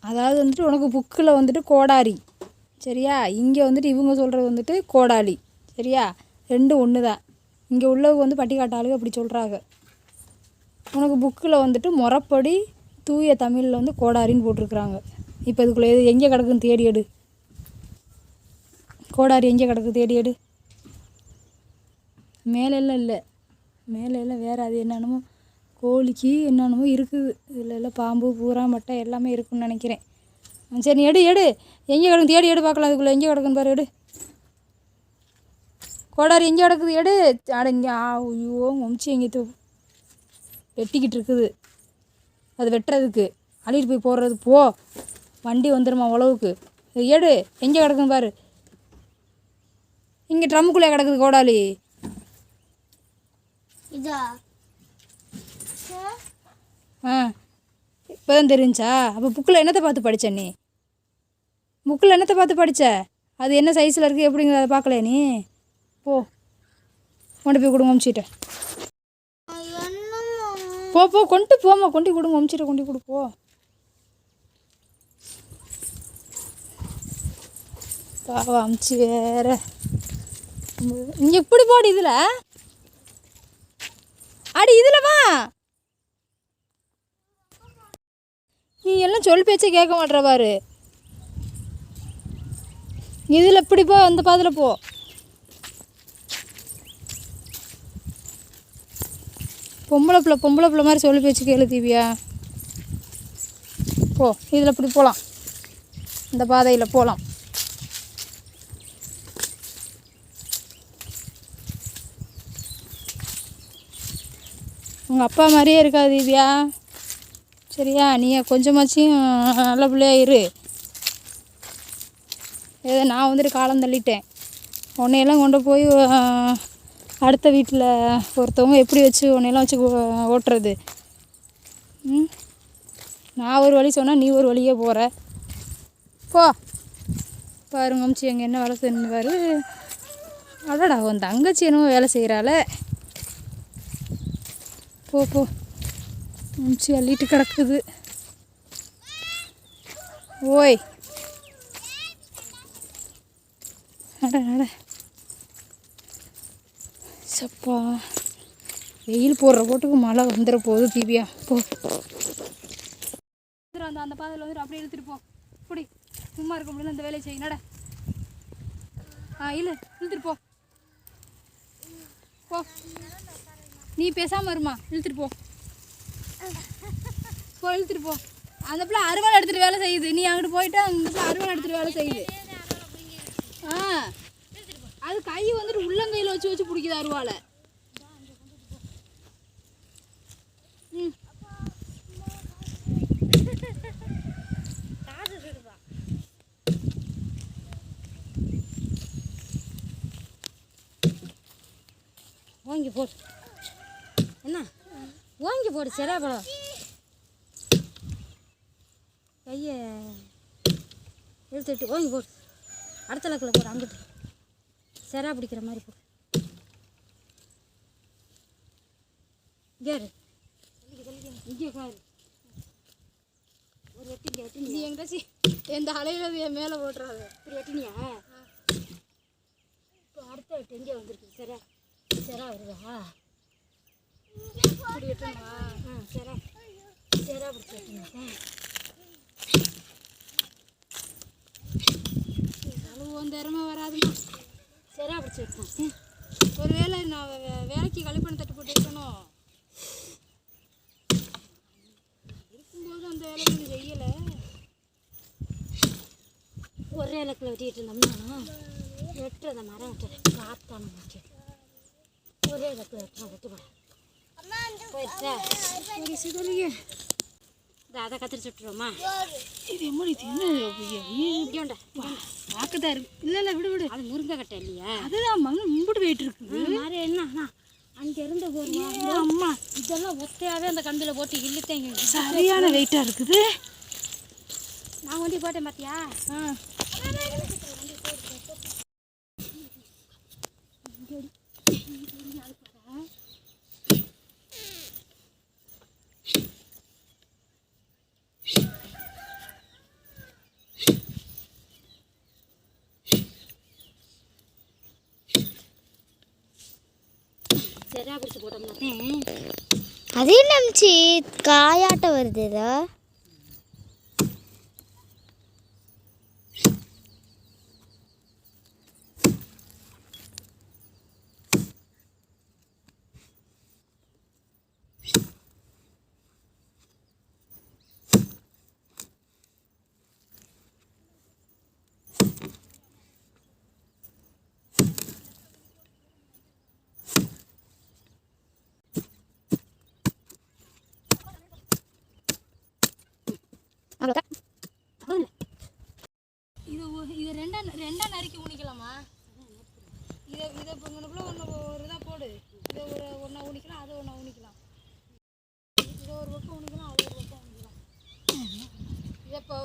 அதாவது வந்துட்டு உனக்கு புக்கில் வந்துட்டு கோடாரி சரியா, இங்கே வந்துட்டு இவங்க சொல்கிறது வந்துட்டு கோடாலி சரியா, ரெண்டும் ஒன்று தான். இங்கே உள்ளவங்க வந்து பட்டிக்காட்டாளுங்க அப்படி சொல்கிறாங்க. உனக்கு புக்கில் வந்துட்டு முறைப்படி தூய தமிழில் வந்து கோடாரின்னு போட்டிருக்குறாங்க. இப்போ இதுக்குள்ளே எது எங்கே கிடக்குன்னு தேடி எடு. கோடாரி எங்கே கிடக்கு தேடி எடு. மேலெல்லாம் இல்லை, மேலெல்லாம் வேறு அது என்னென்னமோ கோழிக்கு என்னென்னமோ இருக்குது. இதில் எல்லாம் பாம்பு பூரா மட்டை எல்லாமே இருக்குதுன்னு நினைக்கிறேன். சரி நீ எடு எடு, எங்கே கிடக்கு தேடி எடு பார்க்கலாம். அதுக்குள்ளே எங்கே கிடக்குன்னு பாரு, எடு. கோடாரி எங்கே கிடக்குது எடு. அட இங்கே ஐயோ மம்ச்சி எங்கே வெட்டிக்கிட்டு இருக்குது. அது வெட்டுறதுக்கு அள்ளிட்டு போய் போடுறது போ, வண்டி வந்துடுமா உழவுக்கு. எடு எங்கே கிடக்குன்னு பாரு. இங்கே ட்ரம்முக்குள்ளே கிடக்குது கோடாலி. இப்போ தான் தெரிஞ்சா? அப்போ புக்கில் என்னத்தை பார்த்து படித்த நீ? புக்கில் என்னத்தை பார்த்து படித்த? அது என்ன சைஸில் இருக்குது எப்படிங்கிற அதை பார்க்கலையா நீ? போ கொண்டு போய் கொடுங்க அமிச்சிட்ட. போ போ கொண்டு போமா, கொண்டு கொடுங்க அமிச்சிட்ட, கொண்டு கொடுப்போ. பாவா அமிச்சு வேற இங்கே இப்படி போடு. இதில் அடி, இதில் வா. நீ எல்லாம் சொல் பேச்சே கேட்க மாட்டேற பாரு. இதில் இப்படி போ, அந்த பாதில் போ. பொம்பளை பிள்ளை மாதிரி சொல்லி பேச்சு கேளு தீவியா. போ, இதில் இப்படி போகலாம், இந்த பாதையில் போகலாம். உங்கள் அப்பா மாதிரியே இருக்காது தீவியா சரியா. நீ கொஞ்சமாச்சும் நல்ல பிள்ளையா இரு. ஏதோ நான் வந்துட்டு காலம் தள்ளிட்டேன். உன்னையெல்லாம் கொண்டு போய் அடுத்த வீட்டில் ஒருத்தவங்க எப்படி வச்சு உன்னையெல்லாம் வச்சு ஓட்டுறது? நான் ஒரு வழி சொன்னால் நீ ஒரு வழியே போகிற. போ பாருங்க அம்ச்சி அங்கே என்ன வேலை செய்யணும் பாரு. அடடா உன் தங்கச்சி என்னமோ வேலை செய்கிறாள. போ போ, அம்ச்சி அள்ளிட்டு கிடக்குது. ஓய் நட நட. சப்பா வெயில் போடுற போட்டுக்கு மழை வந்துட போகுது தீபியா. போ அந்த பாதையில் வந்துட்டு அப்படியே இழுத்துட்டு போ. இப்படி சும்மா இருக்க முடியல, அந்த வேலையை செய்ய. நட. இல்லை இழுத்துட்டு போ. போ நீ பேசாமல் இருமா, இழுத்துட்டு போ. போ இழுத்துட்டு போ. அந்த பிள்ளை அறுவாள் எடுத்துகிட்டு வேலை செய்யுது. நீ அங்கிட்டு போயிட்டா அந்த பிள்ளை அறுவாள் எடுத்துகிட்டு வேலை செய்யுது. அது கை வந்துட்டு உள்ளங்கையில் வச்சு வச்சு பிடிக்குது அருவாளை. ஓங்கி போடு. என்ன ஓங்கி போடு, சரியா படம். கையை இழுத்துட்டு ஓங்கி போடு. அடுத்த லக்கில் போடு, அங்கிட்டு செரா பிடிக்கிற மாதிரி போடு. கேரு இங்கே காரு ஒரு வெட்டி கேட்டு நீ எங்கிட்டாச்சு எந்த அலையில் என் மேலே போட்டுறாது. இப்படி வெட்டினியா? இப்போ அடுத்த வெட்டு எங்கே வந்துருக்கு? செரா செரா வருதா? இப்படி வெட்டணுமா? செரா செரா பிடிச்சி வெட்டினா அளவு திறமை வராதுமா. செரா பிடிச்சி வெட்டினா ஒரு வேளை நான் வேலைக்கு கழிப்பணம் தட்டு போட்டு வைக்கணும் இருக்கும்போது அந்த வேலை கொஞ்சம் செய்யலை. ஒரே இலக்கில் வெட்டிகிட்டு இருந்தோம்னா வெட்டுறத மரம் வெட்டுறேன் காத்தான மாச்சு. ஒரே இலக்கில் வெட்டுறோம் வெட்டுப்பேன் போயிடுச்சா? ஒரு சிதறிய அதை கத்திரிச்சு விட்டுருவோமா? இது எப்படி என்ன பார்க்கதான் இருக்கு. இல்லை இல்லை விடு விடு. அது முருங்கை கட்டை இல்லையா? அதுதான் மண்ணு மும்பிட்டு போயிட்டு இருக்குது. மாதிரி என்ன அங்கே இருந்த போடுவா அம்மா இதெல்லாம் ஒத்தையாகவே அந்த கம்பியில் போட்டு இழுத்தேங்க. சரியான வெயிட்டாக இருக்குது. நான் வண்டி போட்டேன் பார்த்தியா? நேராக பிடிச்சி போட்டோம்னாத்தேன். அதே நம்பிச்சு காயாட்ட வருது ஏதோ. இது ரெண்டா நறுக்கி ஊனிக்கலாமா? இதை இப்போ இங்கனுக்குள்ள ஒன்று ஒரு இதாக போடு. இதை ஒன்றா ஊனிக்கலாம், அதை ஒன்றா ஊனிக்கலாம். இதை ஒரு பக்கம் ஊனிக்கலாம், அது ஒரு பக்கம் ஊனிக்கலாம். இதை இப்போ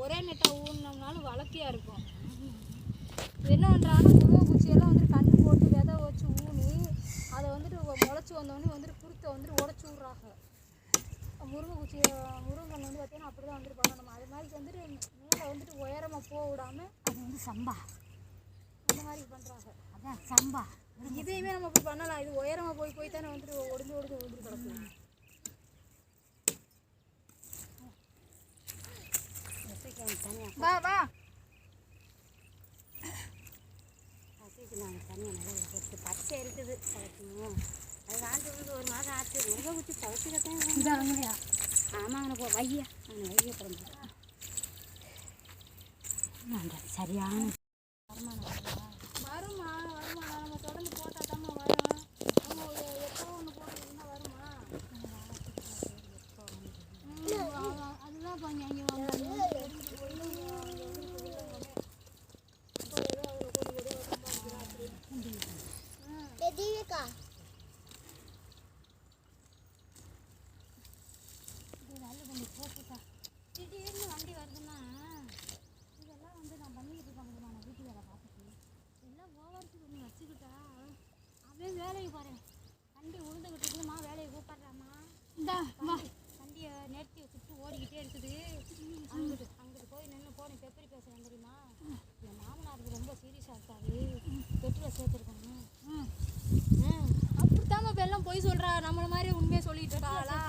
ஒரே நெட்டாக ஊனினோம்னாலும் வளர்த்தியாக இருக்கும். இது என்ன பண்ணுறாங்கன்னா முருங்கை குச்சியெல்லாம் வந்துட்டு கண்ணு போட்டு விதை வச்சு ஊனி அதை வந்துட்டு முளைச்சி வந்தோடனே வந்துட்டு குருத்தை வந்துட்டு உடச்சி விட்றாங்க. முருங்கன் வந்து பார்த்தீங்கன்னா அப்படி தான் வந்துட்டு பண்ணணும். அது மாதிரி வந்துட்டு மேலே வந்துட்டு உயரமாக போக விடாமல் அது வந்து சம்பா அந்த மாதிரி பண்ணுறாங்க. அதான் சம்பா. இதையுமே நம்ம இப்படி பண்ணலாம். இது உயரமாக போய் தானே வந்துட்டு ஒடிஞ்சு கிடக்கும். வா வா நாங்கள் தனியாக நல்லா எடுத்து பச்சை இருக்குது கிடைக்கணும். அது வாங்கி வந்து ஒரு மாதம் ஆச்சு. முருகை குச்சி பழச்சிக்கத்தான் இதாங்கயா. ஆமாங்கண்ணா போ வையா. நான் வைய பிறந்து சரியான வருமானம் வருமா நம்ம தொடர்ந்து போட்டால் தாம்மா வரும். நம்ம எப்போ ஒன்று போட்டுருந்தா வருமா? அதுதான் கொஞ்சம் அங்கே திடீர்னு வண்டி வருதுன்னா இதெல்லாம் வந்து நான் பண்ணிக்கிட்டு இருக்கேன். நான் வீட்டு வேலை பார்த்துட்டு எல்லாம் ஓவர்ஸு பண்ணி வச்சுக்கிட்டா அப்படியே வேலைக்கு போகிறேன். வண்டி உழுந்துக்கிட்டு இருக்குதுமா, வேலையை கூப்பிட்றாமா. இந்தா வண்டியை நிறுத்தி வச்சுட்டு ஓடிக்கிட்டே இருக்குது. அங்கிட்டு போய் நின்று போனேன். பெப்பரி பேசுகிறேன் தெரியுமா? என் மாமனாருக்கு ரொம்ப சீரியஸாக இருக்காது. பெட்டில் சேர்த்துருக்காங்க. அப்படித்தாம இப்போ எல்லாம் பொய் சொல்கிறா. நம்மளை மாதிரி உண்மையை சொல்லிட்டு இருக்காளா?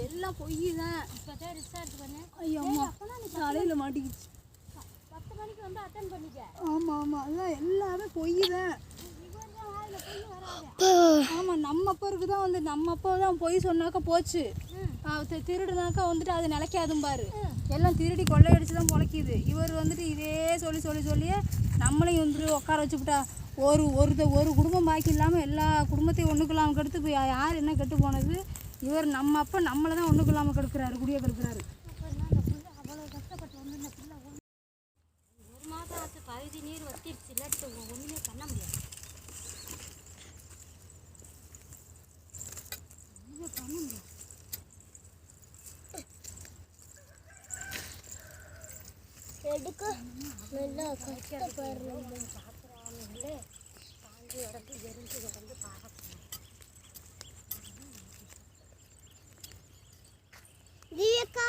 எல்லாம் பொய் தான். இப்போ தான் ரிசர்ச் பண்ணேன். ஐயோ அம்மா தலையில் மாட்டிக்கிச்சு. 10 மணிக்கு வந்து அட்டன் பண்ணிக்க. ஆமாம் அதான் எல்லாமே பொய் தான். ஆமாம் நம்ம அப்பருக்கு தான் வந்து நம்ம அப்பா தான் பொய் சொன்னாக்கா போச்சு. திருடுனாக்கா வந்துட்டு அது நிலைக்காதும் பாரு. எல்லாம் திருடி கொள்ளையடிச்சு தான் முளைக்கிது. இவர் வந்துட்டு இதே சொல்லியே நம்மளையும் வந்துட்டு உட்கார வச்சுக்கிட்டா. ஒரு குடும்பம் பாக்கி இல்லாமல் எல்லா குடும்பத்தையும் ஒன்றுக்குள்ளாமல் கெடுத்து இப்போ யார் என்ன கெட்டு போனது? இவர் நம்ம அப்பா நம்மளை தான் ஒன்றுக்குள்ளாமல் கெடுக்கிறாரு, குடியை கெடுக்கிறாரு. அவ்வளோ கஷ்டப்பட்டு வந்து இந்த பிள்ளை ஒரு மாதம் ஆச்சு. பகுதி நீர் வத்திடுச்சு. இல்லாட்டி ஒன்றுமே பண்ண முடியாது. எடுக்க நல்லா கஷ்டப்படுறோம். சாப்பிட்றாங்களே காஞ்சி கிடந்து எரிஞ்சு கிடந்து பார்க்க தீயக்கா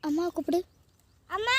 அம்மா கூப்பிடு. அம்மா